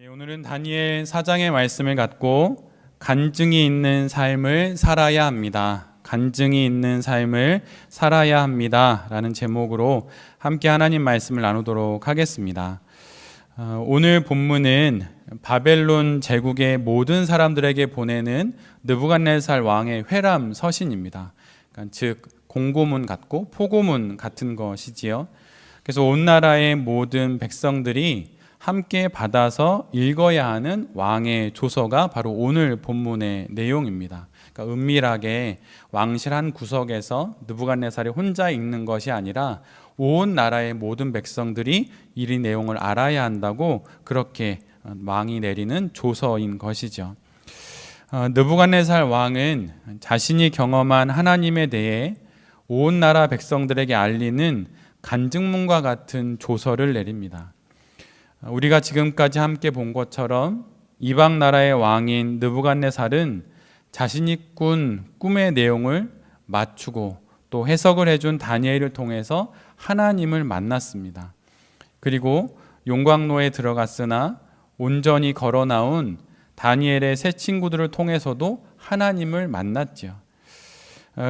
오늘은 다니엘 4장의 말씀을 갖고 간증이 있는 삶을 살아야 합니다. 간증이 있는 삶을 살아야 합니다. 라는 제목으로 함께 하나님 말씀을 나누도록 하겠습니다. 오늘 본문은 바벨론 제국의 모든 사람들에게 보내는 느부갓네살 왕의 회람 서신입니다. 그러니까 즉 공고문 같고 포고문 같은 것이지요. 그래서 온 나라의 모든 백성들이 함께 받아서 읽어야 하는 왕의 조서가 바로 오늘 본문의 내용입니다. 그러니까 은밀하게 왕실 한 구석에서 느부갓네살이 혼자 읽는 것이 아니라 온 나라의 모든 백성들이 이 내용을 알아야 한다고 그렇게 왕이 내리는 조서인 것이죠. 느부갓네살 왕은 자신이 경험한 하나님에 대해 온 나라 백성들에게 알리는 간증문과 같은 조서를 내립니다. 우리가 지금까지 함께 본 것처럼 이방 나라의 왕인 느부갓네살은 자신이 꾼 꿈의 내용을 맞추고 또 해석을 해준 다니엘을 통해서 하나님을 만났습니다. 그리고 용광로에 들어갔으나 온전히 걸어 나온 다니엘의 세 친구들을 통해서도 하나님을 만났죠.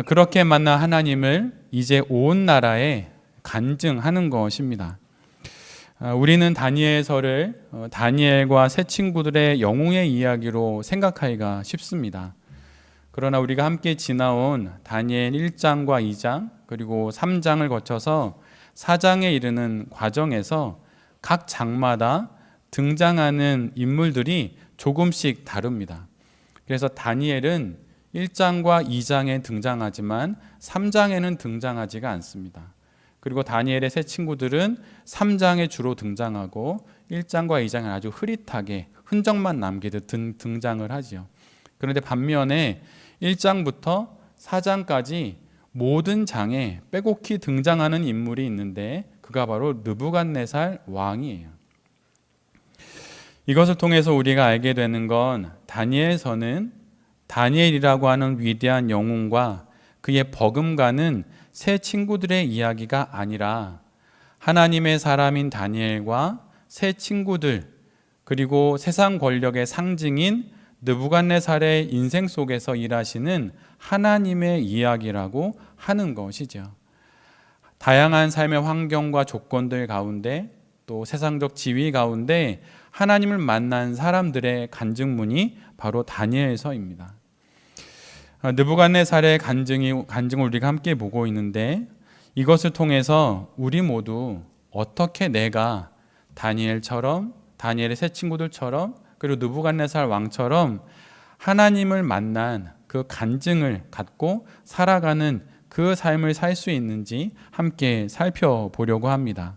그렇게 만난 하나님을 이제 온 나라에 간증하는 것입니다. 우리는 다니엘서를 다니엘과 세 친구들의 영웅의 이야기로 생각하기가 쉽습니다. 그러나 우리가 함께 지나온 다니엘 1장과 2장 그리고 3장을 거쳐서 4장에 이르는 과정에서 각 장마다 등장하는 인물들이 조금씩 다릅니다. 그래서 다니엘은 1장과 2장에 등장하지만 3장에는 등장하지가 않습니다. 그리고 다니엘의 세 친구들은 3장에 주로 등장하고 1장과 2장은 아주 흐릿하게 흔적만 남기듯 등장을 하죠. 그런데 반면에 1장부터 4장까지 모든 장에 빼곡히 등장하는 인물이 있는데 그가 바로 느부갓네살 왕이에요. 이것을 통해서 우리가 알게 되는 건 다니엘서는 다니엘이라고 하는 위대한 영웅과 그의 버금가는 세 친구들의 이야기가 아니라 하나님의 사람인 다니엘과 세 친구들 그리고 세상 권력의 상징인 느부갓네살의 인생 속에서 일하시는 하나님의 이야기라고 하는 것이죠. 다양한 삶의 환경과 조건들 가운데 또 세상적 지위 가운데 하나님을 만난 사람들의 간증문이 바로 다니엘서입니다. 느부갓네살의 간증을 우리가 함께 보고 있는데 이것을 통해서 우리 모두 어떻게 내가 다니엘처럼 다니엘의 세 친구들처럼 그리고 느부갓네살 왕처럼 하나님을 만난 그 간증을 갖고 살아가는 그 삶을 살 수 있는지 함께 살펴보려고 합니다.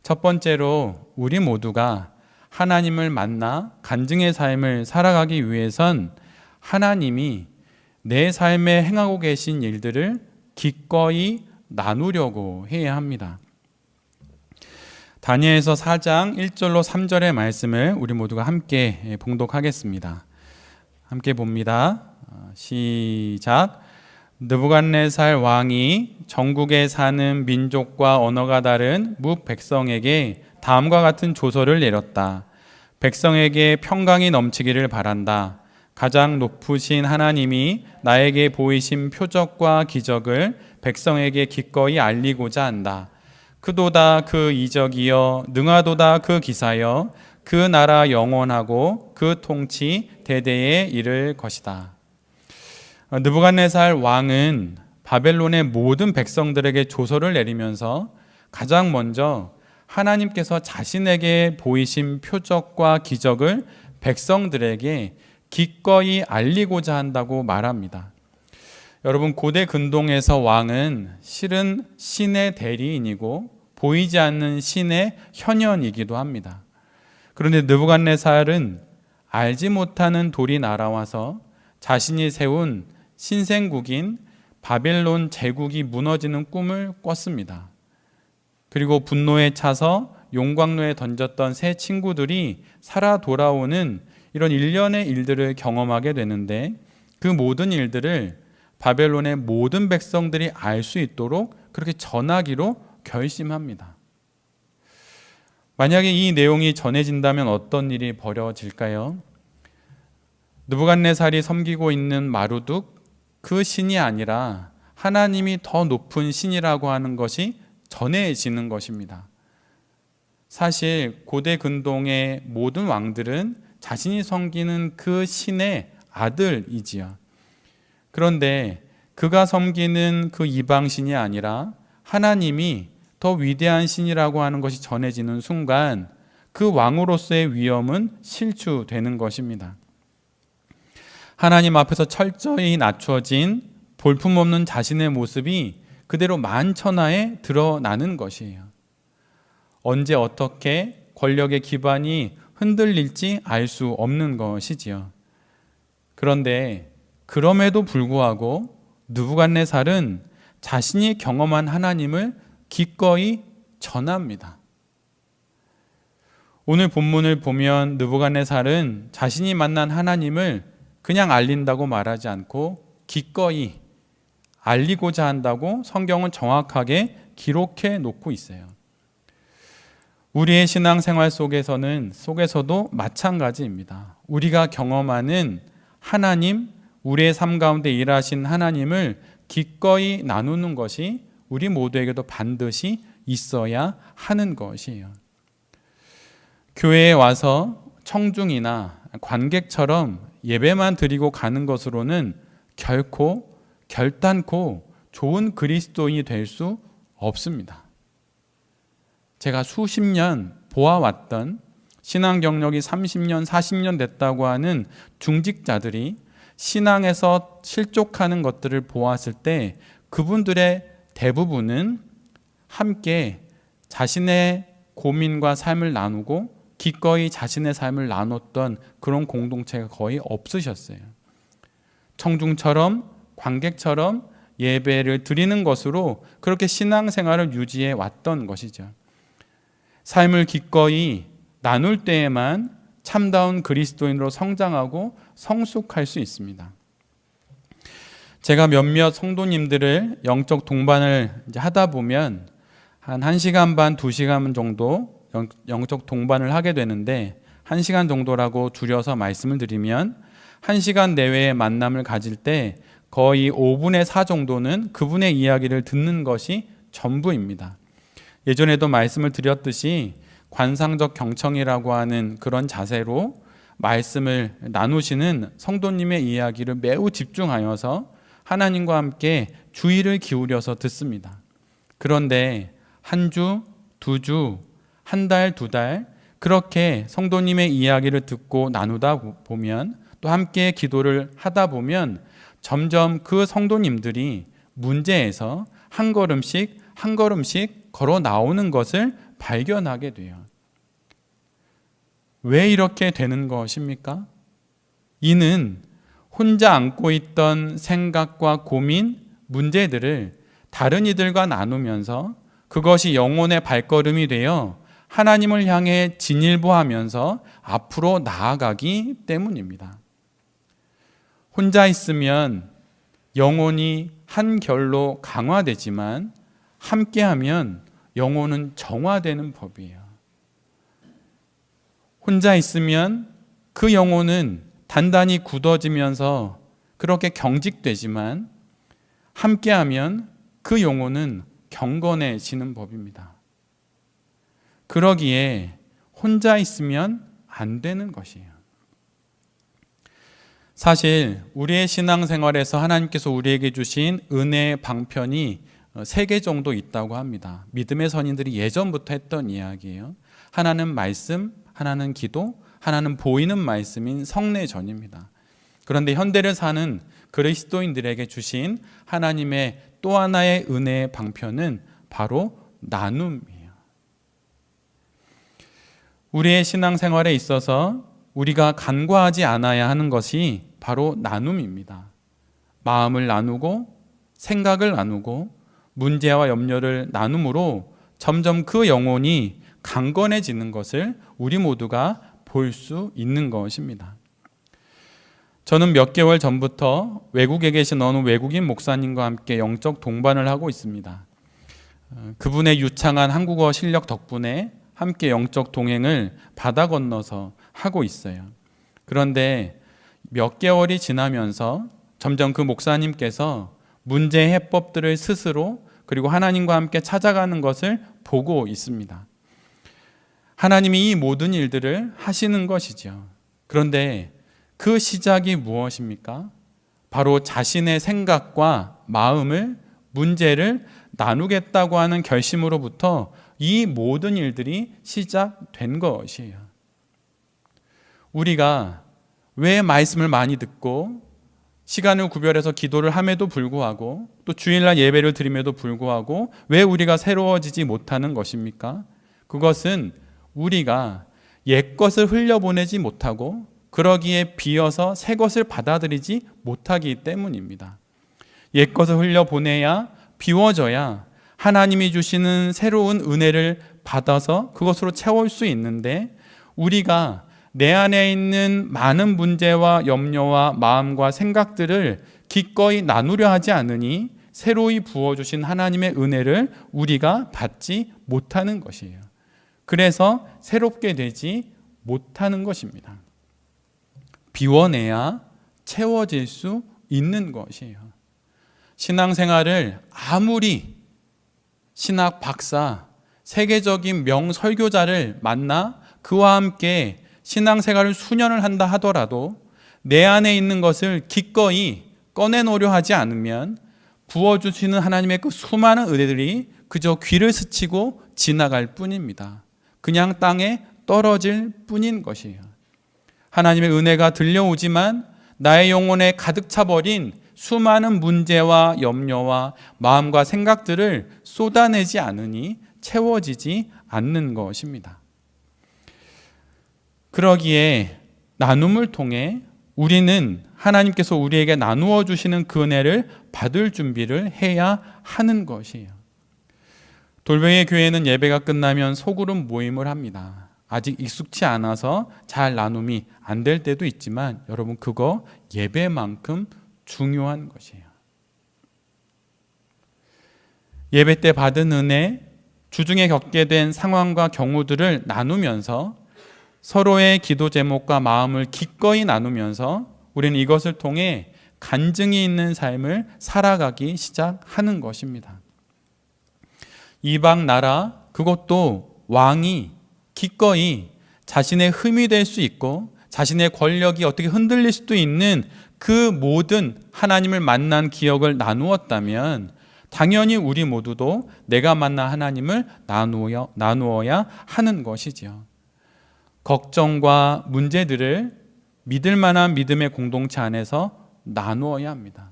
첫 번째로 우리 모두가 하나님을 만나 간증의 삶을 살아가기 위해선 하나님이 내 삶에 행하고 계신 일들을 기꺼이 나누려고 해야 합니다. 다니엘서 4장 1절로 3절의 말씀을 우리 모두가 함께 봉독하겠습니다. 함께 봅니다. 시작. 느부갓네살 왕이 전국에 사는 민족과 언어가 다른 뭇 백성에게 다음과 같은 조서를 내렸다. 백성에게 평강이 넘치기를 바란다. 가장 높으신 하나님이 나에게 보이신 표적과 기적을 백성에게 기꺼이 알리고자 한다. 크도다 그 이적이여 능하도다 그 기사여 그 나라 영원하고 그 통치 대대에 이를 것이다. 느부갓네살 왕은 바벨론의 모든 백성들에게 조서를 내리면서 가장 먼저 하나님께서 자신에게 보이신 표적과 기적을 백성들에게 기꺼이 알리고자 한다고 말합니다. 여러분, 고대 근동에서 왕은 실은 신의 대리인이고 보이지 않는 신의 현현이기도 합니다. 그런데 느부갓네살은 알지 못하는 돌이 날아와서 자신이 세운 신생국인 바벨론 제국이 무너지는 꿈을 꿨습니다. 그리고 분노에 차서 용광로에 던졌던 세 친구들이 살아 돌아오는 이런 일련의 일들을 경험하게 되는데 그 모든 일들을 바벨론의 모든 백성들이 알 수 있도록 그렇게 전하기로 결심합니다. 만약에 이 내용이 전해진다면 어떤 일이 벌어질까요? 느부갓네살이 섬기고 있는 마루둑, 그 신이 아니라 하나님이 더 높은 신이라고 하는 것이 전해지는 것입니다. 사실 고대 근동의 모든 왕들은 자신이 섬기는 그 신의 아들이지요. 그런데 그가 섬기는 그 이방신이 아니라 하나님이 더 위대한 신이라고 하는 것이 전해지는 순간 그 왕으로서의 위엄은 실추되는 것입니다. 하나님 앞에서 철저히 낮춰진 볼품없는 자신의 모습이 그대로 만천하에 드러나는 것이에요. 언제 어떻게 권력의 기반이 흔들릴지 알 수 없는 것이지요. 그런데 그럼에도 불구하고 느부갓네살은 자신이 경험한 하나님을 기꺼이 전합니다. 오늘 본문을 보면 느부갓네살은 자신이 만난 하나님을 그냥 알린다고 말하지 않고 기꺼이 알리고자 한다고 성경은 정확하게 기록해 놓고 있어요. 우리의 신앙생활 속에서도 마찬가지입니다. 우리가 경험하는 하나님, 우리의 삶 가운데 일하신 하나님을 기꺼이 나누는 것이 우리 모두에게도 반드시 있어야 하는 것이에요. 교회에 와서 청중이나 관객처럼 예배만 드리고 가는 것으로는 결단코 좋은 그리스도인이 될 수 없습니다. 제가 수십 년 보아왔던 신앙 경력이 30년, 40년 됐다고 하는 중직자들이 신앙에서 실족하는 것들을 보았을 때 그분들의 대부분은 함께 자신의 고민과 삶을 나누고 기꺼이 자신의 삶을 나눴던 그런 공동체가 거의 없으셨어요. 청중처럼 관객처럼 예배를 드리는 것으로 그렇게 신앙생활을 유지해 왔던 것이죠. 삶을 기꺼이 나눌 때에만 참다운 그리스도인으로 성장하고 성숙할 수 있습니다. 제가 몇몇 성도님들을 영적 동반을 하다 보면 한 1시간 반, 2시간 정도 영적 동반을 하게 되는데 1시간 정도라고 줄여서 말씀을 드리면 1시간 내외의 만남을 가질 때 거의 5분의 4 정도는 그분의 이야기를 듣는 것이 전부입니다. 예전에도 말씀을 드렸듯이 관상적 경청이라고 하는 그런 자세로 말씀을 나누시는 성도님의 이야기를 매우 집중하여서 하나님과 함께 주의를 기울여서 듣습니다. 그런데 한 주, 2주, 한 달, 2달 그렇게 성도님의 이야기를 듣고 나누다 보면 또 함께 기도를 하다 보면 점점 그 성도님들이 문제에서 한 걸음씩 걸어 나오는 것을 발견하게 돼요. 왜 이렇게 되는 것입니까? 이는 혼자 안고 있던 생각과 고민, 문제들을 다른 이들과 나누면서 그것이 영혼의 발걸음이 되어 하나님을 향해 진일보하면서 앞으로 나아가기 때문입니다. 혼자 있으면 영혼이 한결로 강화되지만 함께하면 영혼은 정화되는 법이에요. 혼자 있으면 그 영혼은 단단히 굳어지면서 그렇게 경직되지만 함께하면 그 영혼은 경건해지는 법입니다. 그러기에 혼자 있으면 안 되는 것이에요. 사실 우리의 신앙생활에서 하나님께서 우리에게 주신 은혜의 방편이 3개 정도 있다고 합니다. 믿음의 선인들이 예전부터 했던 이야기예요. 하나는 말씀, 하나는 기도, 하나는 보이는 말씀인 성례전입니다. 그런데 현대를 사는 그리스도인들에게 주신 하나님의 또 하나의 은혜의 방편은 바로 나눔이에요. 우리의 신앙생활에 있어서 우리가 간과하지 않아야 하는 것이 바로 나눔입니다. 마음을 나누고 생각을 나누고 문제와 염려를 나눔으로 점점 그 영혼이 강건해지는 것을 우리 모두가 볼 수 있는 것입니다. 저는 몇 개월 전부터 외국에 계신 어느 외국인 목사님과 함께 영적 동반을 하고 있습니다. 그분의 유창한 한국어 실력 덕분에 함께 영적 동행을 바다 건너서 하고 있어요. 그런데 몇 개월이 지나면서 점점 그 목사님께서 문제의 해법들을 스스로 그리고 하나님과 함께 찾아가는 것을 보고 있습니다. 하나님이 이 모든 일들을 하시는 것이죠. 그런데 그 시작이 무엇입니까? 바로 자신의 생각과 마음을, 문제를 나누겠다고 하는 결심으로부터 이 모든 일들이 시작된 것이에요. 우리가 왜 말씀을 많이 듣고 시간을 구별해서 기도를 함에도 불구하고 또 주일날 예배를 드림에도 불구하고 왜 우리가 새로워지지 못하는 것입니까? 그것은 우리가 옛것을 흘려보내지 못하고 그러기에 비어서 새것을 받아들이지 못하기 때문입니다. 옛것을 흘려보내야 비워져야 하나님이 주시는 새로운 은혜를 받아서 그것으로 채울 수 있는데, 우리가 내 안에 있는 많은 문제와 염려와 마음과 생각들을 기꺼이 나누려 하지 않으니 새로이 부어주신 하나님의 은혜를 우리가 받지 못하는 것이에요. 그래서 새롭게 되지 못하는 것입니다. 비워내야 채워질 수 있는 것이에요. 신앙생활을 아무리 신학 박사, 세계적인 명설교자를 만나 그와 함께 신앙생활을 수년을 한다 하더라도 내 안에 있는 것을 기꺼이 꺼내놓으려 하지 않으면 부어주시는 하나님의 그 수많은 은혜들이 그저 귀를 스치고 지나갈 뿐입니다. 그냥 땅에 떨어질 뿐인 것이에요. 하나님의 은혜가 들려오지만 나의 영혼에 가득 차버린 수많은 문제와 염려와 마음과 생각들을 쏟아내지 않으니 채워지지 않는 것입니다. 그러기에 나눔을 통해 우리는 하나님께서 우리에게 나누어 주시는 그 은혜를 받을 준비를 해야 하는 것이에요. 돌뱅이 교회는 예배가 끝나면 소그룹 모임을 합니다. 아직 익숙치 않아서 잘 나눔이 안 될 때도 있지만 여러분, 그거 예배만큼 중요한 것이에요. 예배 때 받은 은혜, 주중에 겪게 된 상황과 경우들을 나누면서 서로의 기도 제목과 마음을 기꺼이 나누면서 우리는 이것을 통해 간증이 있는 삶을 살아가기 시작하는 것입니다. 이방 나라, 그것도 왕이 기꺼이 자신의 흠이 될 수 있고 자신의 권력이 어떻게 흔들릴 수도 있는 그 모든 하나님을 만난 기억을 나누었다면 당연히 우리 모두도 내가 만난 하나님을 나누어야 하는 것이지요. 걱정과 문제들을 믿을 만한 믿음의 공동체 안에서 나누어야 합니다.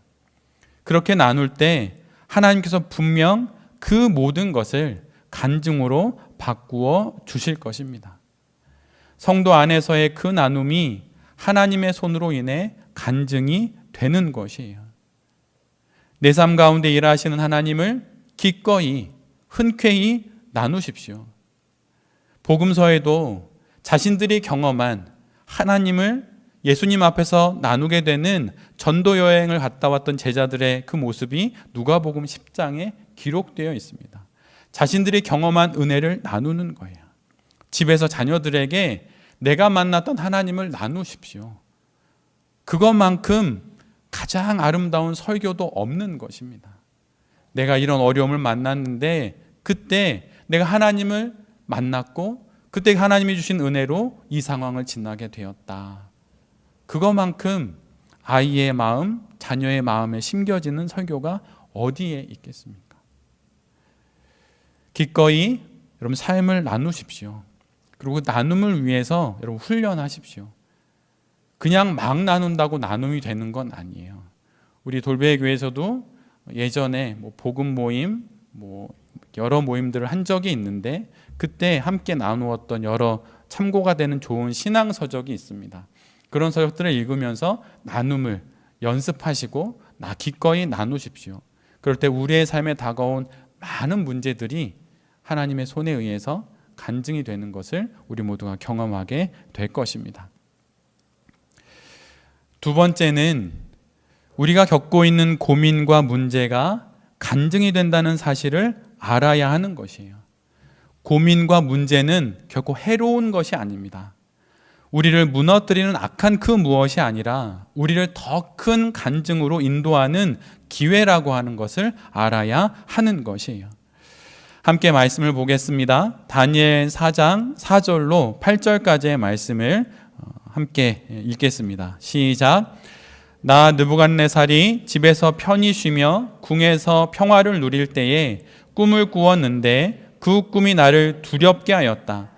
그렇게 나눌 때 하나님께서 분명 그 모든 것을 간증으로 바꾸어 주실 것입니다. 성도 안에서의 그 나눔이 하나님의 손으로 인해 간증이 되는 것이에요. 내 삶 가운데 일하시는 하나님을 기꺼이 흔쾌히 나누십시오. 복음서에도 자신들이 경험한 하나님을 예수님 앞에서 나누게 되는 전도 여행을 갔다 왔던 제자들의 그 모습이 누가복음 10장에 기록되어 있습니다. 자신들이 경험한 은혜를 나누는 거예요. 집에서 자녀들에게 내가 만났던 하나님을 나누십시오. 그것만큼 가장 아름다운 설교도 없는 것입니다. 내가 이런 어려움을 만났는데 그때 내가 하나님을 만났고 그때 하나님이 주신 은혜로 이 상황을 지나게 되었다. 그것만큼 아이의 마음, 자녀의 마음에 심겨지는 설교가 어디에 있겠습니까? 기꺼이 여러분 삶을 나누십시오. 그리고 나눔을 위해서 여러분 훈련하십시오. 그냥 막 나눈다고 나눔이 되는 건 아니에요. 우리 돌베이 교회에서도 예전에 복음 모임, 여러 모임들을 한 적이 있는데 그때 함께 나누었던 여러 참고가 되는 좋은 신앙 서적이 있습니다. 그런 서적들을 읽으면서 나눔을 연습하시고 기꺼이 나누십시오. 그럴 때 우리의 삶에 다가온 많은 문제들이 하나님의 손에 의해서 간증이 되는 것을 우리 모두가 경험하게 될 것입니다. 두 번째는 우리가 겪고 있는 고민과 문제가 간증이 된다는 사실을 알아야 하는 것이에요. 고민과 문제는 결코 해로운 것이 아닙니다. 우리를 무너뜨리는 악한 그 무엇이 아니라 우리를 더 큰 간증으로 인도하는 기회라고 하는 것을 알아야 하는 것이에요. 함께 말씀을 보겠습니다. 다니엘 4장 4절로 8절까지의 말씀을 함께 읽겠습니다. 시작. 나 느부갓네살이 집에서 편히 쉬며 궁에서 평화를 누릴 때에 꿈을 꾸었는데 그 꿈이 나를 두렵게 하였다.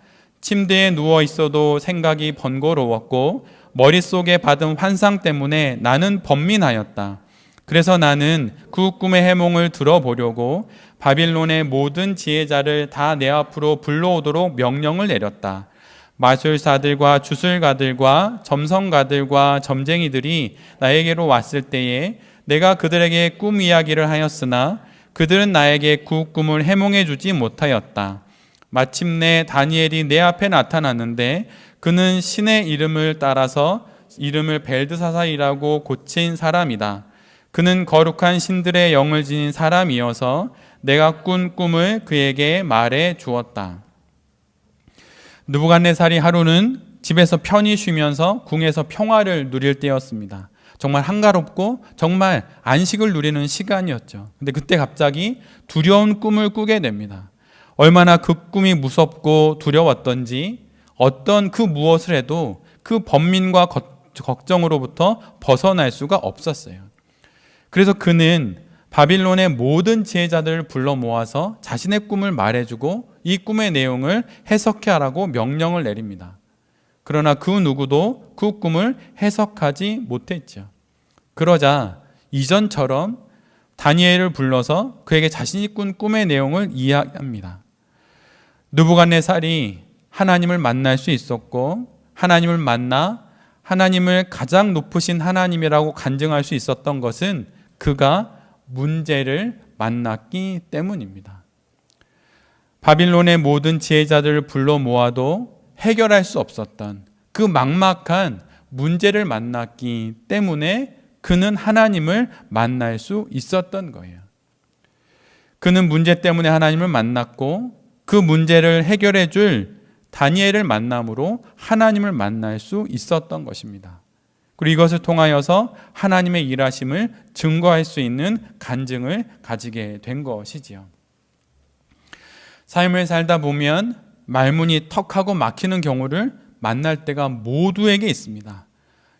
침대에 누워 있어도 생각이 번거로웠고 머릿속에 받은 환상 때문에 나는 번민하였다. 그래서 나는 그 꿈의 해몽을 들어보려고 바빌론의 모든 지혜자를 다 내 앞으로 불러오도록 명령을 내렸다. 마술사들과 주술가들과 점성가들과 점쟁이들이 나에게로 왔을 때에 내가 그들에게 꿈 이야기를 하였으나 그들은 나에게 그 꿈을 해몽해 주지 못하였다. 마침내 다니엘이 내 앞에 나타났는데 그는 신의 이름을 따라서 이름을 벨드사살이라고 고친 사람이다. 그는 거룩한 신들의 영을 지닌 사람이어서 내가 꾼 꿈을 그에게 말해 주었다. 느부갓네살이 하루는 집에서 편히 쉬면서 궁에서 평화를 누릴 때였습니다. 정말 한가롭고 정말 안식을 누리는 시간이었죠. 근데 그때 갑자기 두려운 꿈을 꾸게 됩니다. 얼마나 그 꿈이 무섭고 두려웠던지 어떤 그 무엇을 해도 그 번민과 걱정으로부터 벗어날 수가 없었어요. 그래서 그는 바빌론의 모든 지혜자들을 불러 모아서 자신의 꿈을 말해주고 이 꿈의 내용을 해석해 하라고 명령을 내립니다. 그러나 그 누구도 그 꿈을 해석하지 못했죠. 그러자 이전처럼 다니엘을 불러서 그에게 자신이 꾼 꿈의 내용을 이야기합니다. 느부갓네살이 하나님을 만날 수 있었고 하나님을 만나 하나님을 가장 높으신 하나님이라고 간증할 수 있었던 것은 그가 문제를 만났기 때문입니다. 바빌론의 모든 지혜자들을 불러 모아도 해결할 수 없었던 그 막막한 문제를 만났기 때문에 그는 하나님을 만날 수 있었던 거예요. 그는 문제 때문에 하나님을 만났고 그 문제를 해결해 줄 다니엘을 만남으로 하나님을 만날 수 있었던 것입니다. 그리고 이것을 통하여서 하나님의 일하심을 증거할 수 있는 간증을 가지게 된 것이지요. 삶을 살다 보면 말문이 턱하고 막히는 경우를 만날 때가 모두에게 있습니다.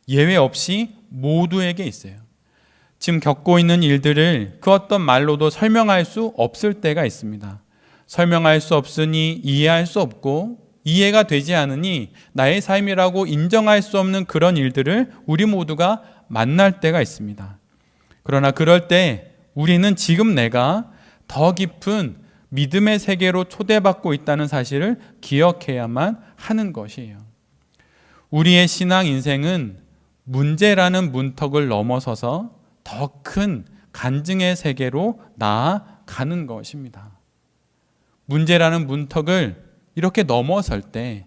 예외 없이 모두에게 있어요. 지금 겪고 있는 일들을 그 어떤 말로도 설명할 수 없을 때가 있습니다. 설명할 수 없으니 이해할 수 없고 이해가 되지 않으니 나의 삶이라고 인정할 수 없는 그런 일들을 우리 모두가 만날 때가 있습니다. 그러나 그럴 때 우리는 지금 내가 더 깊은 믿음의 세계로 초대받고 있다는 사실을 기억해야만 하는 것이에요. 우리의 신앙 인생은 문제라는 문턱을 넘어서서 더 큰 간증의 세계로 나아가는 것입니다. 문제라는 문턱을 이렇게 넘어설 때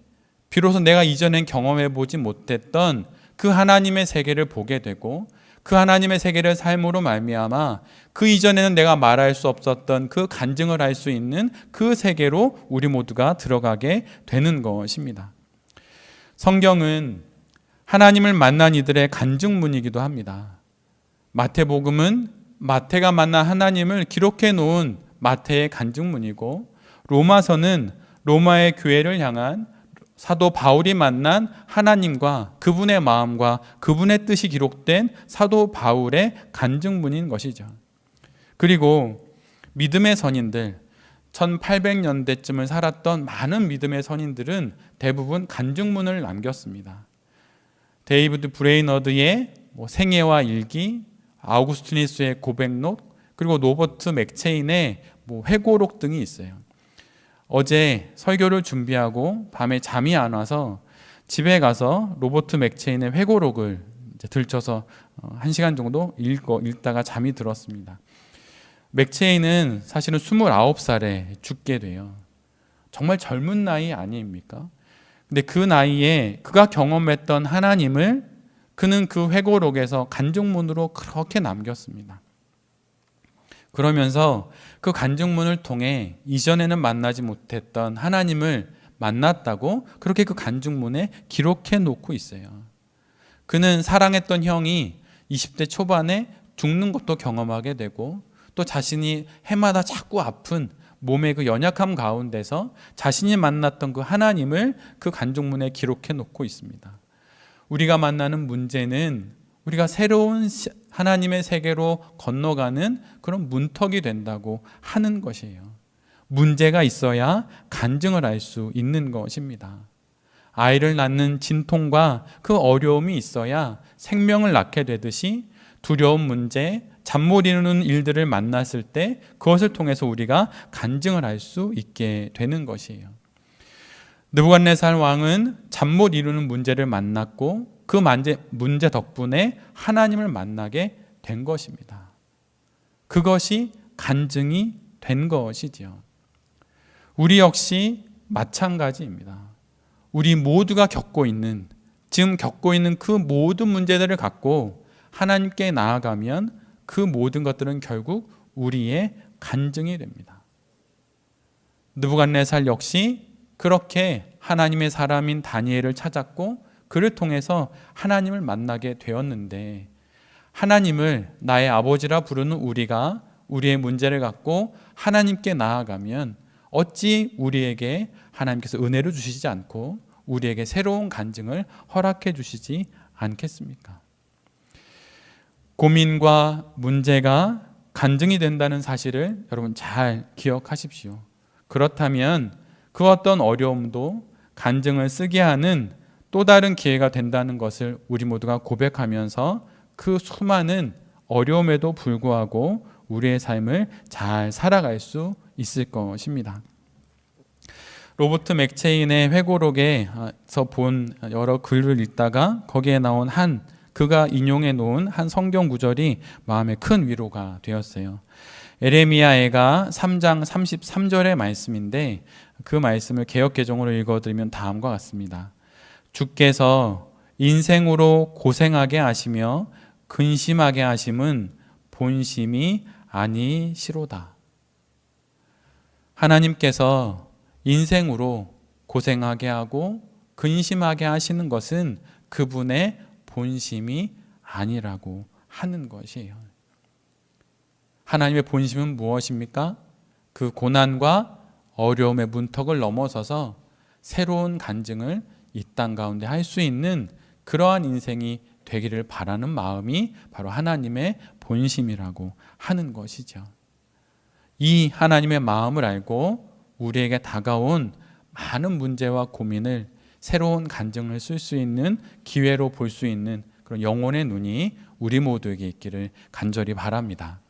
비로소 내가 이전엔 경험해 보지 못했던 그 하나님의 세계를 보게 되고 그 하나님의 세계를 삶으로 말미암아 그 이전에는 내가 말할 수 없었던 그 간증을 할 수 있는 그 세계로 우리 모두가 들어가게 되는 것입니다. 성경은 하나님을 만난 이들의 간증문이기도 합니다. 마태복음은 마태가 만난 하나님을 기록해 놓은 마태의 간증문이고 로마서는 로마의 교회를 향한 사도 바울이 만난 하나님과 그분의 마음과 그분의 뜻이 기록된 사도 바울의 간증문인 것이죠. 그리고 믿음의 선인들, 1800년대쯤을 살았던 많은 믿음의 선인들은 대부분 간증문을 남겼습니다. 데이비드 브레이너드의 생애와 일기, 아우구스티누스의 고백록, 그리고 로버트 맥체인의 회고록 등이 있어요. 어제 설교를 준비하고 밤에 잠이 안 와서 집에 가서 로버트 맥체인의 회고록을 들춰서 1시간 정도 읽다가 잠이 들었습니다. 맥체인은 사실은 29살에 죽게 돼요. 정말 젊은 나이 아닙니까? 근데 그 나이에 그가 경험했던 하나님을 그는 그 회고록에서 간증문으로 그렇게 남겼습니다. 그러면서 그 간증문을 통해 이전에는 만나지 못했던 하나님을 만났다고 그렇게 그 간증문에 기록해 놓고 있어요. 그는 사랑했던 형이 20대 초반에 죽는 것도 경험하게 되고, 또 자신이 해마다 자꾸 아픈 몸의 그 연약함 가운데서 자신이 만났던 그 하나님을 그 간증문에 기록해 놓고 있습니다. 우리가 만나는 문제는 우리가 새로운 하나님의 세계로 건너가는 그런 문턱이 된다고 하는 것이에요. 문제가 있어야 간증을 할 수 있는 것입니다. 아이를 낳는 진통과 그 어려움이 있어야 생명을 낳게 되듯이, 두려운 문제, 잠 못 이루는 일들을 만났을 때 그것을 통해서 우리가 간증을 할 수 있게 되는 것이에요. 느부갓네살 왕은 잠 못 이루는 문제를 만났고 그 문제 덕분에 하나님을 만나게 된 것입니다. 그것이 간증이 된 것이지요. 우리 역시 마찬가지입니다. 우리 모두가 지금 겪고 있는 그 모든 문제들을 갖고 하나님께 나아가면 그 모든 것들은 결국 우리의 간증이 됩니다. 느부갓네살 역시 그렇게 하나님의 사람인 다니엘을 찾았고 그를 통해서 하나님을 만나게 되었는데, 하나님을 나의 아버지라 부르는 우리가 우리의 문제를 갖고 하나님께 나아가면 어찌 우리에게 하나님께서 은혜를 주시지 않고 우리에게 새로운 간증을 허락해 주시지 않겠습니까? 고민과 문제가 간증이 된다는 사실을 여러분 잘 기억하십시오. 그렇다면 그 어떤 어려움도 간증을 쓰게 하는 또 다른 기회가 된다는 것을 우리 모두가 고백하면서 그 수많은 어려움에도 불구하고 우리의 삶을 잘 살아갈 수 있을 것입니다. 로버트 맥체인의 회고록에서 본 여러 글을 읽다가 거기에 나온 그가 인용해 놓은 한 성경 구절이 마음에 큰 위로가 되었어요. 에레미야가 3장 33절의 말씀인데, 그 말씀을 개역개정으로 읽어드리면 다음과 같습니다. 주께서 인생으로 고생하게 하시며 근심하게 하심은 본심이 아니시로다. 하나님께서 인생으로 고생하게 하고 근심하게 하시는 것은 그분의 본심이 아니라고 하는 것이에요. 하나님의 본심은 무엇입니까? 그 고난과 어려움의 문턱을 넘어서서 새로운 간증을 이 땅 가운데 할 수 있는 그러한 인생이 되기를 바라는 마음이 바로 하나님의 본심이라고 하는 것이죠. 이 하나님의 마음을 알고 우리에게 다가온 많은 문제와 고민을 새로운 간증을 쓸 수 있는 기회로 볼 수 있는 그런 영혼의 눈이 우리 모두에게 있기를 간절히 바랍니다.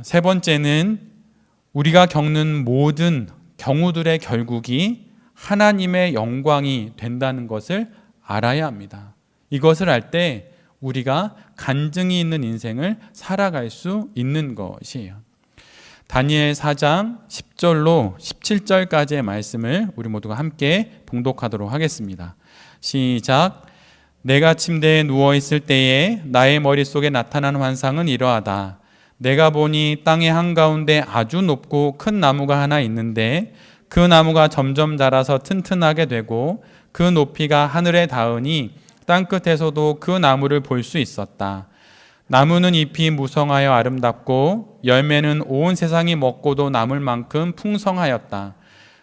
세 번째는 우리가 겪는 모든 경우들의 결국이 하나님의 영광이 된다는 것을 알아야 합니다. 이것을 알 때 우리가 간증이 있는 인생을 살아갈 수 있는 것이에요. 다니엘 4장 10절로 17절까지의 말씀을 우리 모두가 함께 봉독하도록 하겠습니다. 시작. 내가 침대에 누워있을 때에 나의 머릿속에 나타난 환상은 이러하다. 내가 보니 땅의 한가운데 아주 높고 큰 나무가 하나 있는데 그 나무가 점점 자라서 튼튼하게 되고 그 높이가 하늘에 닿으니 땅끝에서도 그 나무를 볼 수 있었다. 나무는 잎이 무성하여 아름답고 열매는 온 세상이 먹고도 남을 만큼 풍성하였다.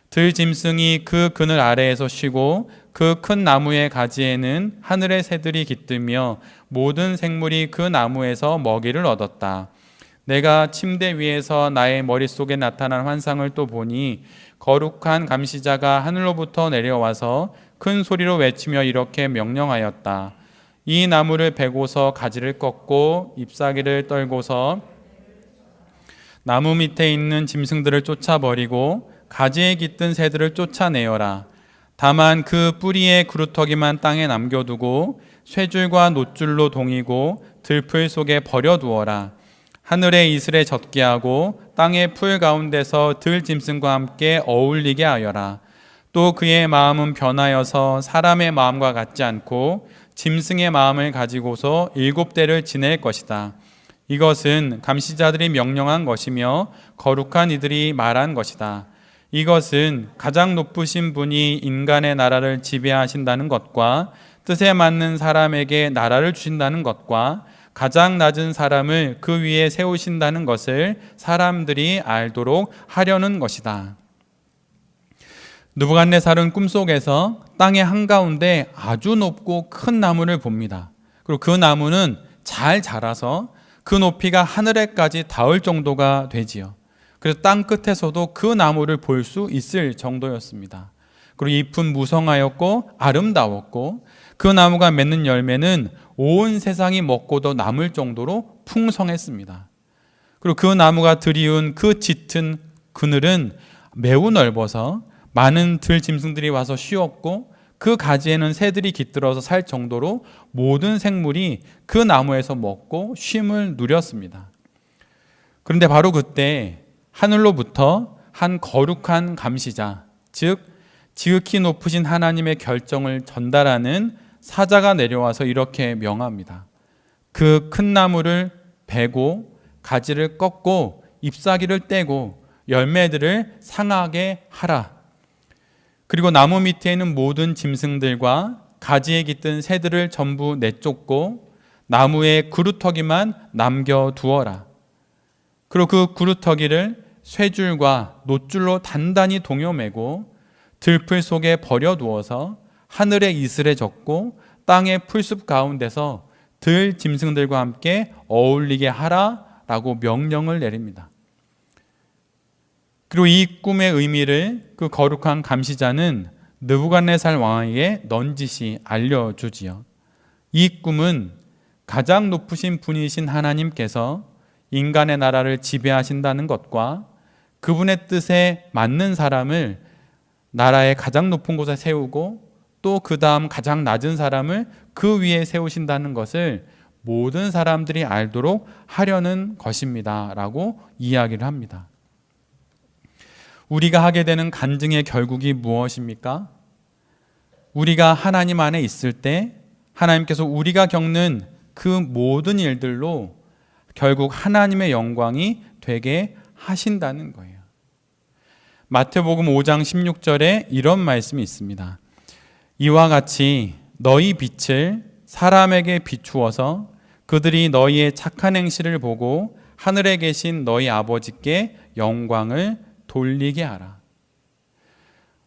들짐승이 그 그늘 아래에서 쉬고 그 큰 나무의 가지에는 하늘의 새들이 깃들며 모든 생물이 그 나무에서 먹이를 얻었다. 내가 침대 위에서 나의 머릿속에 나타난 환상을 또 보니 거룩한 감시자가 하늘로부터 내려와서 큰 소리로 외치며 이렇게 명령하였다. 이 나무를 베고서 가지를 꺾고 잎사귀를 떨고서 나무 밑에 있는 짐승들을 쫓아버리고 가지에 깃든 새들을 쫓아내어라. 다만 그 뿌리의 그루터기만 땅에 남겨두고 쇠줄과 놋줄로 동이고 들풀 속에 버려두어라. 하늘의 이슬에 젖게 하고 땅의 풀 가운데서 들짐승과 함께 어울리게 하여라. 또 그의 마음은 변하여서 사람의 마음과 같지 않고 짐승의 마음을 가지고서 7대를 지낼 것이다. 이것은 감시자들이 명령한 것이며 거룩한 이들이 말한 것이다. 이것은 가장 높으신 분이 인간의 나라를 지배하신다는 것과 뜻에 맞는 사람에게 나라를 주신다는 것과 가장 낮은 사람을 그 위에 세우신다는 것을 사람들이 알도록 하려는 것이다. 느부갓네살은 꿈속에서 땅의 한가운데 아주 높고 큰 나무를 봅니다. 그리고 그 나무는 잘 자라서 그 높이가 하늘에까지 닿을 정도가 되지요. 그래서 땅 끝에서도 그 나무를 볼 수 있을 정도였습니다. 그리고 잎은 무성하였고 아름다웠고 그 나무가 맺는 열매는 온 세상이 먹고도 남을 정도로 풍성했습니다. 그리고 그 나무가 들이운 그 짙은 그늘은 매우 넓어서 많은 들 짐승들이 와서 쉬었고 그 가지에는 새들이 깃들어서 살 정도로 모든 생물이 그 나무에서 먹고 쉼을 누렸습니다. 그런데 바로 그때 하늘로부터 한 거룩한 감시자, 즉 지극히 높으신 하나님의 결정을 전달하는 사자가 내려와서 이렇게 명합니다. 그 큰 나무를 베고 가지를 꺾고 잎사귀를 떼고 열매들을 상하게 하라. 그리고 나무 밑에 있는 모든 짐승들과 가지에 깃든 새들을 전부 내쫓고 나무의 그루터기만 남겨두어라. 그리고 그 그루터기를 쇠줄과 놋줄로 단단히 동여매고 들풀 속에 버려두어서 하늘의 이슬에 젖고 땅의 풀숲 가운데서 들 짐승들과 함께 어울리게 하라라고 명령을 내립니다. 그리고 이 꿈의 의미를 그 거룩한 감시자는 느부갓네살 왕에게 넌지시 알려주지요. 이 꿈은 가장 높으신 분이신 하나님께서 인간의 나라를 지배하신다는 것과 그분의 뜻에 맞는 사람을 나라의 가장 높은 곳에 세우고 또 그 다음 가장 낮은 사람을 그 위에 세우신다는 것을 모든 사람들이 알도록 하려는 것입니다 라고 이야기를 합니다. 우리가 하게 되는 간증의 결국이 무엇입니까? 우리가 하나님 안에 있을 때 하나님께서 우리가 겪는 그 모든 일들로 결국 하나님의 영광이 되게 하신다는 거예요. 마태복음 5장 16절에 이런 말씀이 있습니다. 이와 같이 너희 빛을 사람에게 비추어서 그들이 너희의 착한 행실을 보고 하늘에 계신 너희 아버지께 영광을 돌리게 하라.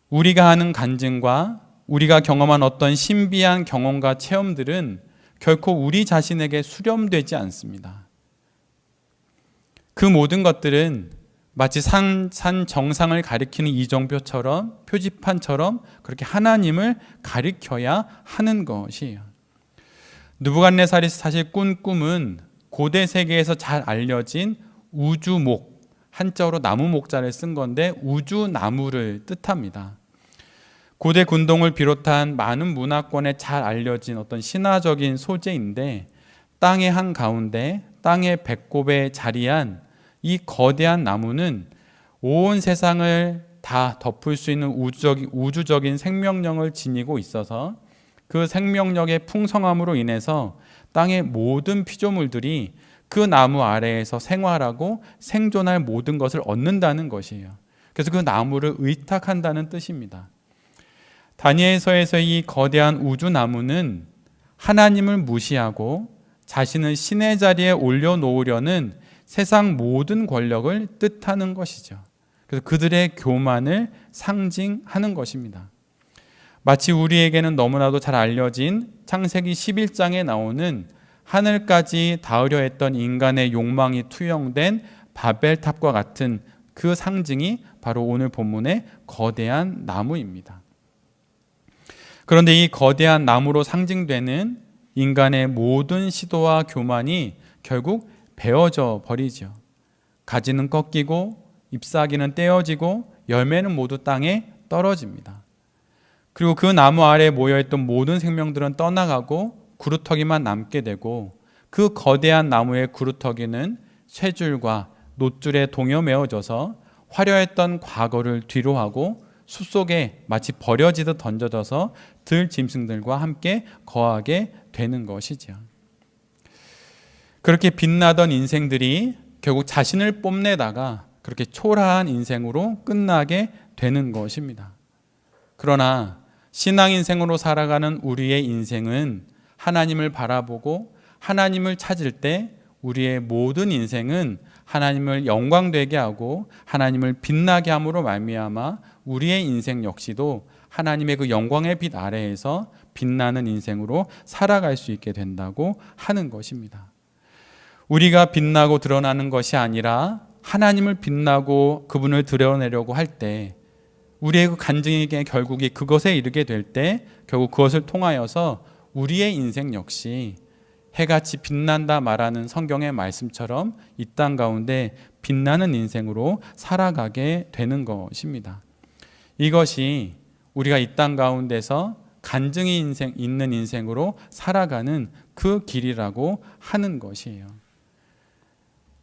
우리가 하는 간증과 우리가 경험한 어떤 신비한 경험과 체험들은 결코 우리 자신에게 수렴되지 않습니다. 그 모든 것들은 마치 산 정상을 가리키는 이정표처럼 표지판처럼 그렇게 하나님을 가리켜야 하는 것이에요. 느부갓네살이 사실 꾼 꿈은 고대 세계에서 잘 알려진 우주목, 한자어로 나무 목자를 쓴 건데 우주나무를 뜻합니다. 고대 군동을 비롯한 많은 문화권에 잘 알려진 어떤 신화적인 소재인데 땅의 한가운데 땅의 배꼽에 자리한 이 거대한 나무는 온 세상을 다 덮을 수 있는 우주적인 생명력을 지니고 있어서 그 생명력의 풍성함으로 인해서 땅의 모든 피조물들이 그 나무 아래에서 생활하고 생존할 모든 것을 얻는다는 것이에요. 그래서 그 나무를 의탁한다는 뜻입니다. 다니엘서에서 이 거대한 우주나무는 하나님을 무시하고 자신을 신의 자리에 올려놓으려는 세상 모든 권력을 뜻하는 것이죠. 그래서 그들의 교만을 상징하는 것입니다. 마치 우리에게는 너무나도 잘 알려진 창세기 11장에 나오는 하늘까지 닿으려 했던 인간의 욕망이 투영된 바벨탑과 같은 그 상징이 바로 오늘 본문의 거대한 나무입니다. 그런데 이 거대한 나무로 상징되는 인간의 모든 시도와 교만이 결국 베어져 버리죠. 가지는 꺾이고 잎사귀는 떼어지고 열매는 모두 땅에 떨어집니다. 그리고 그 나무 아래에 모여있던 모든 생명들은 떠나가고 구루터기만 남게 되고 그 거대한 나무의 구루터기는 쇠줄과 놋줄에 동여매어져서 화려했던 과거를 뒤로하고 숲속에 마치 버려지듯 던져져서 들 짐승들과 함께 거하게 되는 것이죠. 그렇게 빛나던 인생들이 결국 자신을 뽐내다가 그렇게 초라한 인생으로 끝나게 되는 것입니다. 그러나 신앙 인생으로 살아가는 우리의 인생은 하나님을 바라보고 하나님을 찾을 때 우리의 모든 인생은 하나님을 영광되게 하고 하나님을 빛나게 함으로 말미암아 우리의 인생 역시도 하나님의 그 영광의 빛 아래에서 빛나는 인생으로 살아갈 수 있게 된다고 하는 것입니다. 우리가 빛나고 드러나는 것이 아니라 하나님을 빛나고 그분을 드러내려고 할 때 우리의 그 간증이 결국이 그것에 이르게 될 때 결국 그것을 통하여서 우리의 인생 역시 해같이 빛난다 말하는 성경의 말씀처럼 이 땅 가운데 빛나는 인생으로 살아가게 되는 것입니다. 이것이 우리가 이 땅 가운데서 간증이 있는 인생으로 살아가는 그 길이라고 하는 것이에요.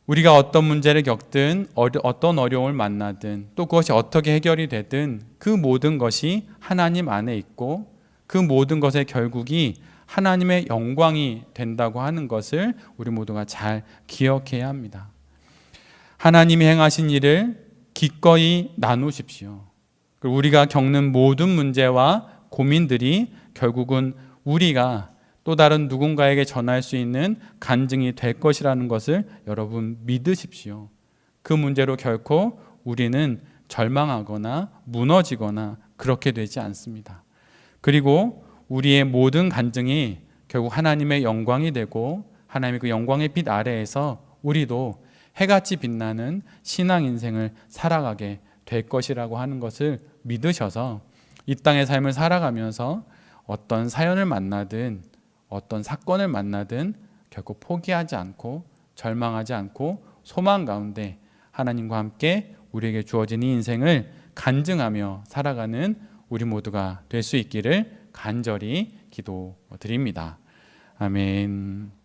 우리가 어떤 문제를 겪든 어떤 어려움을 만나든 또 그것이 어떻게 해결이 되든 그 모든 것이 하나님 안에 있고 그 모든 것의 결국이 하나님의 영광이 된다고 하는 것을 우리 모두가 잘 기억해야 합니다. 하나님이 행하신 일을 기꺼이 나누십시오. 그리고 우리가 겪는 모든 문제와 고민들이 결국은 우리가 또 다른 누군가에게 전할 수 있는 간증이 될 것이라는 것을 여러분 믿으십시오. 그 문제로 결코 우리는 절망하거나 무너지거나 그렇게 되지 않습니다. 그리고 우리의 모든 간증이 결국 하나님의 영광이 되고 하나님의 그 영광의 빛 아래에서 우리도 해같이 빛나는 신앙 인생을 살아가게 될 것이라고 하는 것을 믿으셔서 이 땅의 삶을 살아가면서 어떤 사연을 만나든 어떤 사건을 만나든 결코 포기하지 않고 절망하지 않고 소망 가운데 하나님과 함께 우리에게 주어진 이 인생을 간증하며 살아가는 우리 모두가 될 수 있기를 간절히 기도드립니다. 아멘.